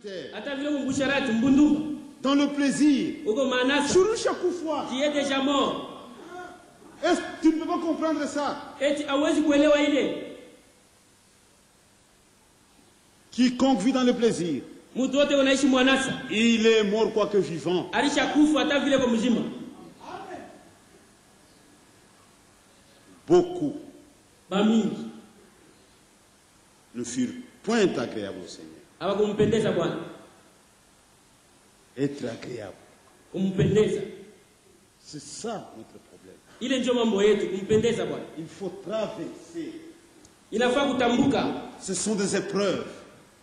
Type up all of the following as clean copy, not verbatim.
publicitaire, Hata vile mbusharati mbunduka. dans le plaisir, Uko manasa. sur chaque fois. Qui est déjà mort. Est-ce que tu ne peux pas comprendre ça? Eti hawezi kuelewa ile. Quiconque vit dans le plaisir, Mtu wote unaishi mwanasa. il est mort quoique vivant. Alishakufa hata vile kwa mzima. Beaucoup Bamingi. ne furent point agréables au Seigneur. Hawakumpendeza Bwana. Être agréable, Kumpendeza. c'est ça notre problème. Ile ndio mambo yetu kumpendeza Bwana. Il faut traverser. Inafaa kutambuka. Ce sont des épreuves.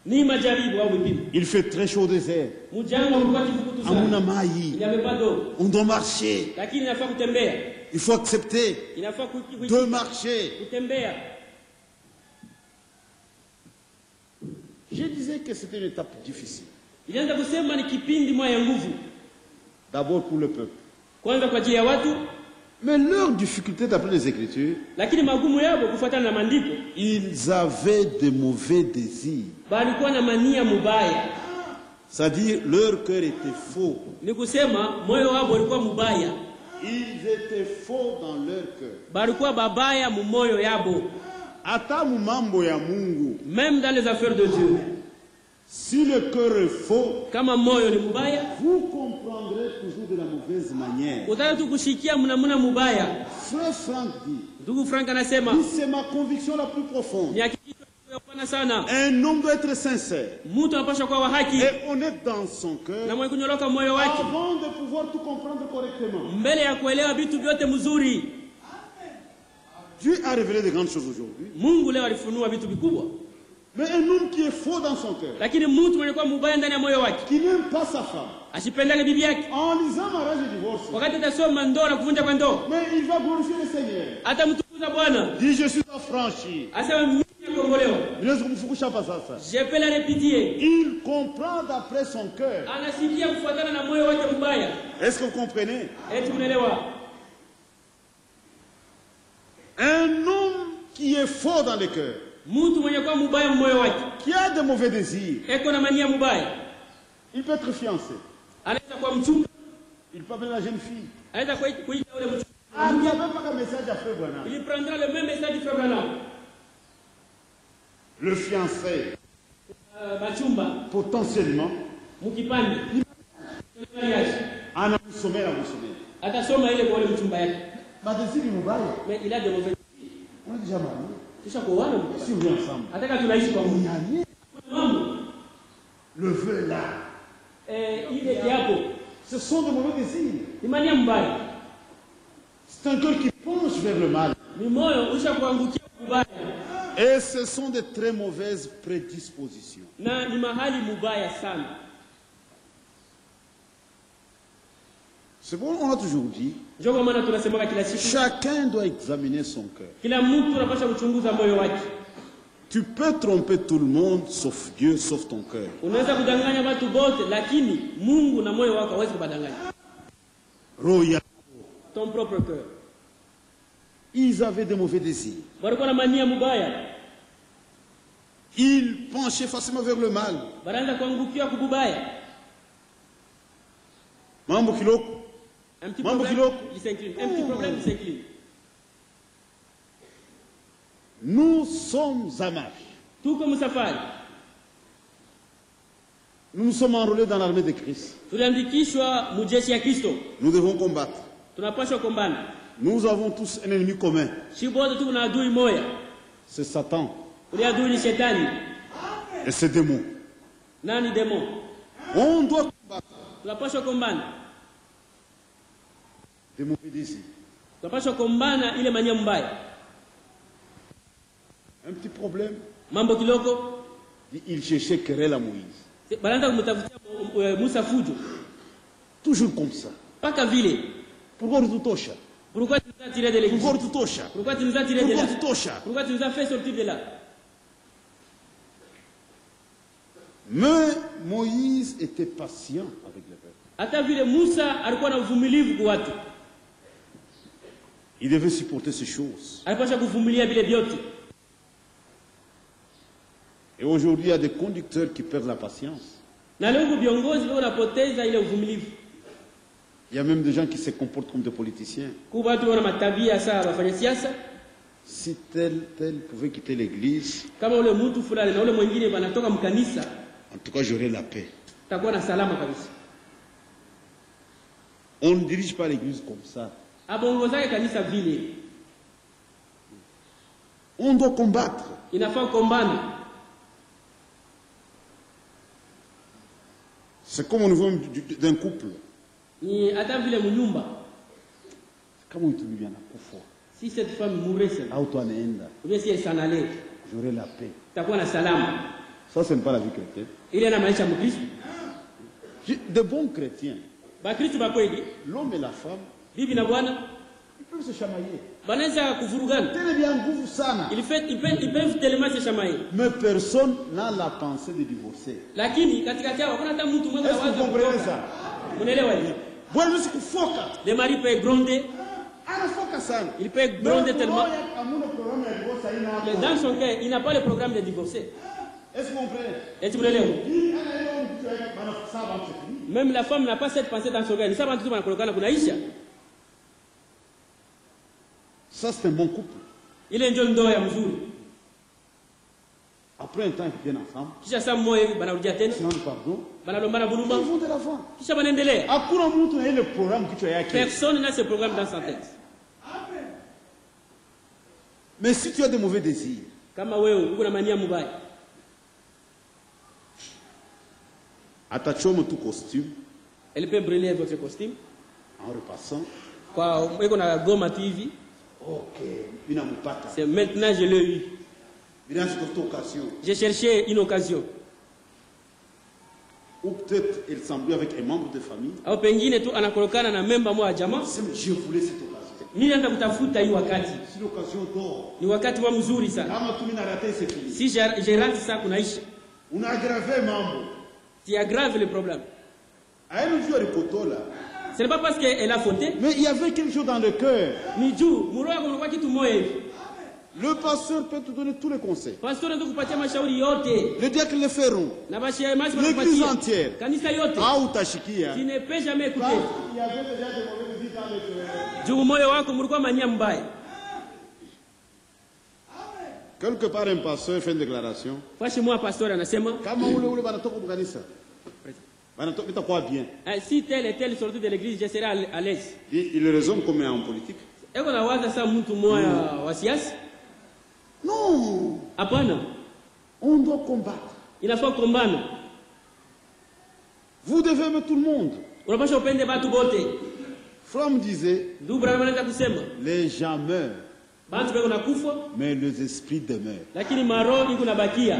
Ni majaribu au vipimo. Il fait très chaud au désert. Mjanga ulikuwa kifukutu sana. Hamuna maji. Il n'y avait pas d'eau. On doit marcher. Lakini inafaa kutembea. Il faut accepter Inafaa de marcher. kutembea. Je disais que c'était une étape difficile. Ilianza kusema ni kipindi moja ya nguvu. D'abord pour le peuple. Kwanza kwa ajili ya watu. Mais leur difficulté d'après les Écritures, Lakini magumu yao kufuatana na maandiko. ils avaient de mauvais désirs. Balikuwa na mania mubaya. C'est-à-dire leur cœur était faux. Ni kusema moyo wao ulikuwa mubaya. Ils étaient faux dans leur cœur. Balikuwa babaya mu moyo yabo. Hata mu mambo ya Mungu. Même dans les affaires de Dieu. Si le cœur est faux, Kama moyo ni mubaya, vous comprendrez toujours de la mauvaise manière. utaweza tu kushikia mnamuna mubaya. Frère Franck dit, Ndugu Frank anasema, c'est ma conviction la plus profonde. ni hakikisho ya pana sana. Un homme doit être sincère Mtu anapaswa kuwa wa haki et honnête dans son na cœur mwenye kunyoroka moyo wake avant de pouvoir tout comprendre correctement. mbele ya kuelewa vitu vyote mzuri. Dieu a révélé de grandes choses aujourd'hui. Mungu leo alifunua vitu vikubwa. Mais un homme qui est faux dans son cœur, Lakini mtu mwenye kuwa mubaya ndani ya moyo wake, qui n'aime pas sa femme, asipendane bibi yake, en lisant mariage et divorce, wakati atasoma ndoa na kuvunja kwa ndoa, mais il va glorifier le Seigneur. atamtukuza Bwana. Dit, je suis affranchi. Asema mimi nakombolewa. Je peux la répéter. Il comprend d'après son cœur. Anasikia kufuatana na moyo wake mbaya. Est-ce que vous comprenez? Eti mnaelewa? Un homme qui est faux dans le cœur, Mtu mwenye kuwa mubaya moyo wake, qui a de mauvais désirs, eko na mania mubaya, il peut être fiancé. anaweza kuwa mchumba, Il peut appeler la jeune fille. anaweza kuita yule mchumba. Ah, il n'y avait pas un message à Frère Branham. Il prendra le même message du Frère Branham. Le fiancé, Machumba, potentiellement, mukipande, mariage, ana musomera musomera. atasoma ile kwa yule mchumba yake. Madésir mubaya. Mais il a de mauvais. On est déjà marié. Kisha kuoana. Si on vit ensemble. Ataka tunaishi kwa Mungu. Mambo. Le vœu là. Ile kiapo. Ce sont de mauvais désirs. Ni mania mbaya. C'est un cœur qui penche vers le mal. Ni moyo ushakuangukia kubaya. Et ce sont de très mauvaises prédispositions. Na ni mahali mubaya sana. C'est bon, on a toujours dit. Chacun doit examiner son cœur. Tu peux tromper tout le monde sauf Dieu, sauf ton cœur. Ton propre cœur. Ils avaient de mauvais désirs. Ils penchaient facilement vers le mal. Mambo kiloko. Un petit problème, il s'incline. Un petit problème, il s'incline. Nous sommes à marche. Tout comme ça fait. Nous nous sommes enrôlés dans l'armée de Christ. Nous devons combattre. Nous avons tous un ennemi commun. C'est Satan. Et ses démons. On doit combattre. Des mauvais désirs. Un petit problème. Il cherchait querelle à Moïse. Toujours comme ça. Pourquoi tu touches? Pourquoi tu nous as tiré de l'église? Pourquoi tu nous as tiré de là? Pourquoi tu nous as fait sortir de là? Mais Moïse était patient avec le peuple. Il devait supporter ces choses. Et aujourd'hui, il y a des conducteurs qui perdent la patience. Na leo viongozi leo wanapoteza ile uvumilivu. Il y a même des gens qui se comportent comme des politiciens. Kwa watu wana matabia sawa wafanya siasa. Si tel pouvait quitter l'église, Kama ule mtu fulani na ule mwingine wanatoka mkanisa, en tout cas j'aurais la paix. takuwa na salama kabisa. On ne dirige pas l'église comme ça. Abongozaye kanisa vile. On doit combattre. Inafaa kombana. C'est comme au niveau d'un couple. Ni hata vile mnyumba. Kama mtu bibi anakufa, Si cette femme mourait seule, au toi anaenda, ou bien si elle s'en allait, j'aurai la paix. takuwa na salama. Ça, ce n'est pas la vie chrétienne. Ile na maisha Mkristo. De bons chrétiens, Bakristo ba kweli, l'homme et la femme, bibi na bwana ils peuvent se chamailler. banaweza kuvurugana. Tele bien nguvu sana. Ils peuvent tellement se chamailler. Mais personne n'a la pensée de divorcer. Lakini katikati yao hakuna hata mtu mmoja Est-ce que vous comprenez ça? Unaelewa hivi? Bwana Yesu kufoka. Le mari peut gronder, Anafoka sana. il peut gronder tellement. Hamuna programu ya divorce haina hapo. Mais dans son cas, il n'a pas le programme de divorcer. Est-ce que vous comprenez? Est-ce que vous l'avez? Anaelewa mtu yake bana saba mtu. Même la femme n'a pas cette pensée dans son cœur. Ni sababu tu wanakolokana kunaisha. Ça c'est un bon couple. Ile ndio ndoa ya mzuri. Après un temps ils viennent ensemble. Kisha saa mmoja hivi banarudia tena. Sinon pardon. Banalombana buluma. Ils vont de l'avant. Kisha banaendelea. Hakuna mtu na ile programu kichwa yake. Personne n'a ce programme dans sa tête. Mais si tu as de mauvais désirs, Kama wewe uko na mania mbaya, atachoma tout costume elle peut brûler votre costume. en repassant. Kwa iko na goma TV. Ok, binamupata. C'est maintenant je l'ai eu. Bila cette occasion. J'ai cherché une occasion. Ou peut-être elle s'embrouille avec un membre de famille. Au pengine tu anakolokana na memba mwa jamaa. Je voulais cette occasion. Mimi naenda kutafuta hii wakati. C'est l'occasion d'or. Ni wakati wa mzuri sana. Kama tu mina raté c'est fini. Si je rate ça kunaisha. On a aggravé mambo. Tu aggraves le problème. Aïe nous ripotola. Ce n'est pas parce qu'elle a fauté. Mais il y avait quelque chose dans le cœur. Ni juu muroa kwa kitu moja hivi. Le pasteur peut te donner tous les conseils. Pastor ndio kupatia mashauri yote. Le diacre le feront. Na bashemaji L'église wanakupatia. entière. Kanisa yote. Ah utashikia. Tu ne peux jamais écouter. Il y avait déjà des mauvais désirs dans le cœur. Juu moyo wako mlikuwa mania mbaya. Quelque part un pasteur fait une déclaration. Fashi moi pastor anasema Kama ule banatoka kukanisa. Banatoka itakuwa bien. si tel et tel sorti de l'église je serai à l'aise. Il raisonne comme en politique. Eko na waza saa mtu mmoja wa siasa? Non. Hapana. On doit combattre. Inafaa kumbana. Vous devez aimer tout le monde. Unapaswa upende watu wote. Fromm disait, Ndugu Branham anataka kusema, les gens meurent, bantu beko nakufa, mais les esprits demeurent. lakini maroho iko nabakia.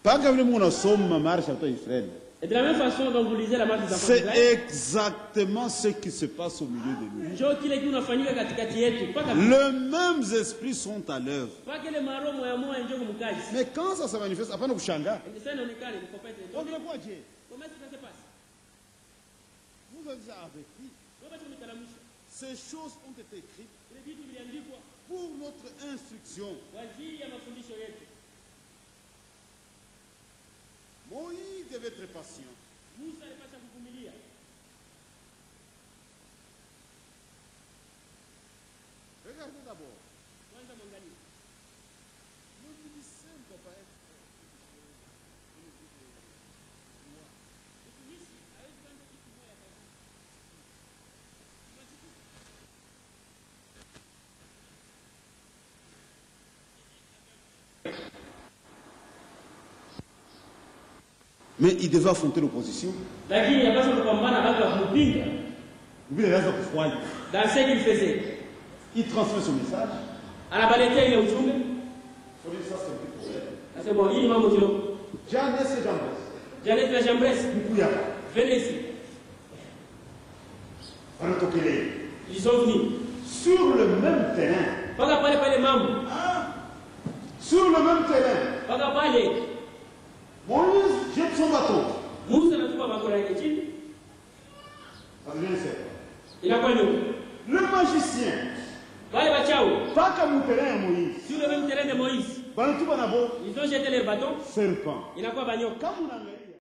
Pas que vous ma marche à toi Israël. Et de la même façon dont vous lisez la marche des enfants C'est d'Israël, exactement ce qui se passe au milieu de nous. njoo kile kitu unafanyika katikati yetu mpaka Les mêmes esprits sont à l'œuvre. mpaka ile maroho moya moya njoo kumkazi. Mais quand ça se manifeste, après nous kushanga. Ndio sana inaonekana ni kopete. On ne voit Dieu. Comment est-ce que ça se passe? Vous avez ça avec lui. Wewe bado umeteremsha. Ces choses ont été écrites Ile vitu viliandikwa pour notre instruction. kwa ajili ya mafundisho yetu. Moïse devait être patient. Musa alipaswa kuvumilia. Regardez d'abord. Kwanza mwangalie. Le musicien ne doit pas être mais il devait affronter l'opposition. Lakini yapaswa kupambana watu wa kumpinga. Lui, il reste froid. Dans ce qu'il faisait, Il transmet son message. anabaletea ile ujumbe. Il faut dire ça, c'est un petit problème. Sasa bon, hii ni mambo kilo. Jean et Jean. Janet la Jambresse, Beaucoup venez ici. Ils sont venus. sur le même terrain. Mpaka pale pale mambo. Sur le même terrain. Mpaka pale Moïse jette son bâton. Musa anatupa bakora yake chini. Ça devient sérieux. Inakuwa nini? Le magicien. Wale wachawi Pas comme le terrain à Moïse. sur le même terrain de Moïse. Bantu banabo. Ils ont jeté leur bâton. Serpent. Inakuwa banyoka. Comme on a